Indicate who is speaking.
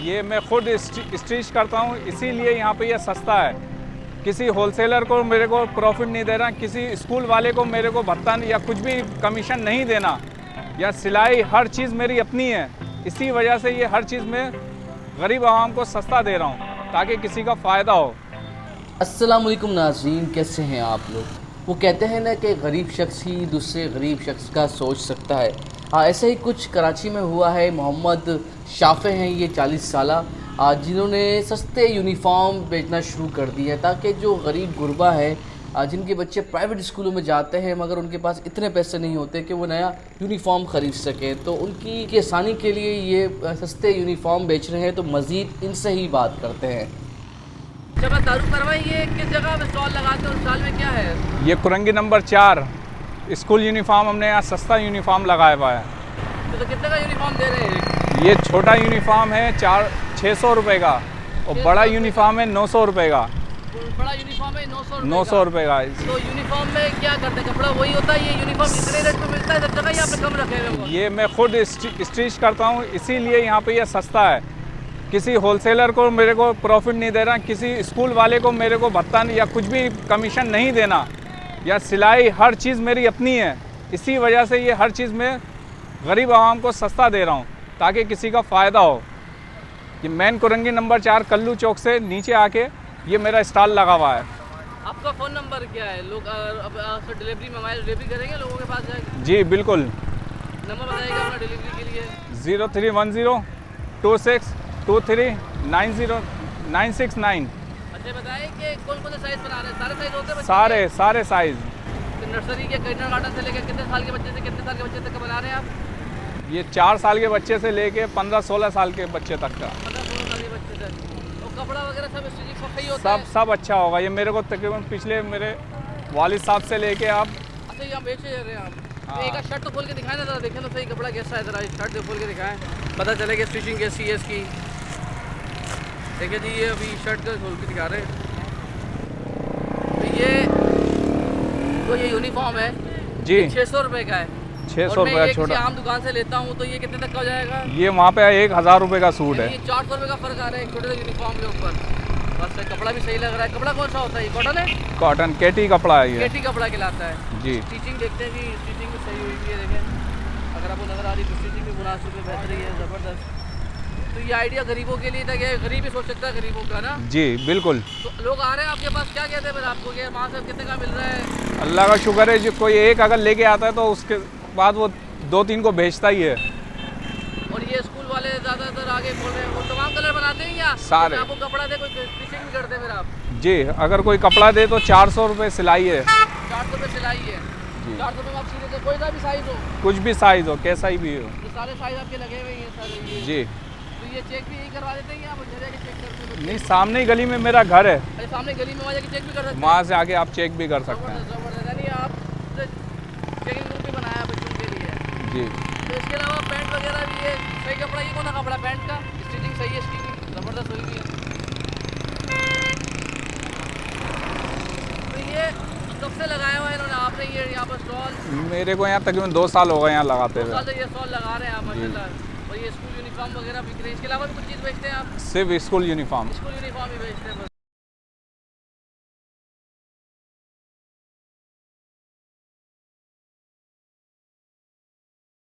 Speaker 1: ये मैं खुद स्टिच करता हूँ, इसीलिए यहाँ पे ये सस्ता है। किसी होलसेलर को मेरे को प्रॉफिट नहीं देना, किसी स्कूल वाले को मेरे को भत्ता या कुछ भी कमीशन नहीं देना, या सिलाई हर चीज़ मेरी अपनी है। इसी वजह से ये हर चीज़ मैं गरीब आवाम को सस्ता दे रहा हूँ ताकि किसी का फ़ायदा हो।
Speaker 2: अस्सलाम वालेकुम नाज़रीन, कैसे हैं आप लोग। वो कहते हैं ना कि गरीब शख्स ही दूसरे गरीब शख्स का सोच सकता है। ऐसा ही कुछ कराची में हुआ है। मोहम्मद शाफ़े हैं ये 40 साला, जिन्होंने सस्ते यूनिफॉर्म बेचना शुरू कर दिया है ताकि जो गरीब गुरबा है, जिनके बच्चे प्राइवेट स्कूलों में जाते हैं मगर उनके पास इतने पैसे नहीं होते कि वो नया यूनिफॉर्म ख़रीद सकें, तो उनकी आसानी के लिए ये सस्ते यूनिफॉर्म बेच रहे हैं। तो मज़ीद इनसे ही बात करते हैं।
Speaker 3: जब तारुफ करवाई, ये किस जगह में स्टॉल लगाते हैं और स्टॉल में क्या है?
Speaker 1: ये कुरंगी नंबर 4 स्कूल यूनिफॉर्म हमने यहाँ सस्ता यूनिफॉर्म लगाया हुआ है।
Speaker 3: तो कितने का यूनिफॉर्म दे रहे हैं?
Speaker 1: ये छोटा यूनिफॉर्म है 600 रुपये का, और बड़ा यूनिफॉर्म है 900 रुपये का।
Speaker 3: बड़ा यूनिफॉर्म है
Speaker 1: 900 रुपये का।
Speaker 3: तो यूनिफॉर्म में क्या करते हैं? कपड़ा वही होता है? ये यूनिफॉर्म इतने रेट में मिलता है सब जगह, या आपने कम रखे हुए हैं?
Speaker 1: ये मैं खुद स्टिच करता हूँ, इसीलिए यहाँ पे ये सस्ता है। किसी होलसेलर को मेरे को प्रॉफिट नहीं देना, किसी स्कूल वाले को मेरे को भत्ता या कुछ भी कमीशन नहीं देना, या सिलाई हर चीज़ मेरी अपनी है। इसी वजह से ये हर चीज़ मैं गरीब आवाम को सस्ता दे रहा हूँ ताकि किसी का फ़ायदा हो। ये मेन कुरंगी नंबर 4 कल्लू चौक से नीचे आके ये मेरा स्टॉल लगा हुआ है।
Speaker 3: आपका फ़ोन नंबर क्या है? लोग डिलीवरी मोबाइल डिलीवरी करेंगे लोगों के पास जाएगा?
Speaker 1: जी बिल्कुल।
Speaker 3: नंबर बताइएगा अपना डिलीवरी के लिए।
Speaker 1: 0310 26 23 90 969।
Speaker 3: अच्छा बताइए कि कौन कौन से साइज़ बना रहे हैं? सारे साइज़ होते हैं बच्चे
Speaker 1: सारे साइज़।
Speaker 3: के? नर्सरी के किंडर गार्डन से लेकर कितने साल के बच्चे से कितने साल के बच्चे तक का बना रहे हैं आप?
Speaker 1: ये 4 साल के बच्चे से लेके 15-16 साल के बच्चे तक का।
Speaker 3: 15-16 साल के बच्चे से। तो कपड़ा वगैरह सब स्टिचिंग सब सही होता है?
Speaker 1: सब अच्छा होगा। ये मेरे को तकरीबन पिछले मेरे वालिद साहब से लेके आप।
Speaker 3: अच्छा यहाँ बेचे जा रहे हैं आप?
Speaker 1: हाँ।
Speaker 3: तो एक शर्ट तो खोल के दिखाएं ना ज़रा, देखें तो सही कपड़ा कैसा है। ज़रा शर्ट तो खोल के दिखाएं, पता चलेगा स्टिचिंग कैसी है इसकी। देखिए जी, ये अभी शर्ट का खोल के दिखा रहे हैं। तो ये यूनिफॉर्म है
Speaker 1: जी
Speaker 3: 600 रुपये का है।
Speaker 1: 600 रुपये का छोटा।
Speaker 3: आम दुकान से लेता हूँ तो ये कितने तक का हो जाएगा?
Speaker 1: ये वहाँ पे 1000 रुपये का सूट है।
Speaker 3: ये 400 रुपये का फ़र्क आ रहा है एक छोटे से यूनिफॉर्म के ऊपर। बस कपड़ा भी सही लग रहा है। कपड़ा कौन सा होता है? ये कॉटन है?
Speaker 1: कॉटन केटी कपड़ा है ये।
Speaker 3: केटी कपड़ा कहलाता है
Speaker 1: जी।
Speaker 3: स्टिचिंग देखते हैं कि स्टिचिंग भी सही हुई है। देखें अगर आपको नज़र आ रही तो स्टिचिंग भी मुनासिब है, बेहतरी है, ज़बरदस्त। तो ये आइडिया गरीबों के लिए था कि गरीब ही सोच सकता है गरीबों का ना।
Speaker 1: जी बिल्कुल।
Speaker 3: तो लोग आ रहे हैं आपके पास, क्या कहते हैं फिर आपको कि वहाँ से कितने का मिल रहा है?
Speaker 1: अल्लाह का शुक्र है, जो कोई एक अगर लेके आता है तो उसके बाद वो 2-3 को भेजता ही है।
Speaker 3: और ये स्कूल वाले ज़्यादातर आगे बोल रहे हैं वो तमाम कलर बनाते हैं या
Speaker 1: सारे?
Speaker 3: आपको कपड़ा दे कोई स्टिचिंग भी करते हैं फिर आप?
Speaker 1: जी, अगर कोई कपड़ा दे तो 400 रुपये सिलाई है।
Speaker 3: 400 रुपये सिलाई है। 400 रुपये में आप सी देते, कोई सा भी साइज़ हो?
Speaker 1: कुछ भी साइज़ हो, कैसा ही भी हो।
Speaker 3: ये सारे साइज़ आपके लगे हुए हैं सारे ये?
Speaker 1: जी।
Speaker 3: तो ये चेक भी यही करवा देते हैं या आप घर आके चेक करते हैं?
Speaker 1: नहीं, सामने ही गली में मेरा घर है,
Speaker 3: अरे सामने गली में वहाँ जाके चेक भी कर सकते हैं?
Speaker 1: वहाँ से आके आप चेक भी कर सकते हैं।
Speaker 3: ज़बरदस्त ज़बरदस्त। यानी आप चेकिंग रूम भी बनाया बच्चों के लिए।
Speaker 1: जी।
Speaker 3: तो इसके अलावा पैंट वगैरह भी है सही कपड़ा? ये कौन सा कपड़ा पैंट का? स्टिचिंग सही है इसकी भी, ज़बरदस्त हुई है। तो ये कब से लगाया हुआ है इन्होंने आपने ये यहाँ पर स्टॉल?
Speaker 1: मेरे को यहाँ तकरीबन 2 साल हो गए यहाँ लगाते
Speaker 3: 2
Speaker 1: हुए।
Speaker 3: साल से ये स्टॉल लगा रहे हैं आप माशाल्लाह। और ये स्कूल यूनिफॉर्म वगैरह बिक रही है? इसके अलावा भी कुछ चीज़ बेचते हैं आप?
Speaker 1: सिर्फ स्कूल यूनिफॉर्म।
Speaker 3: स्कूल यूनिफॉर्म ही बेचते हैं बस?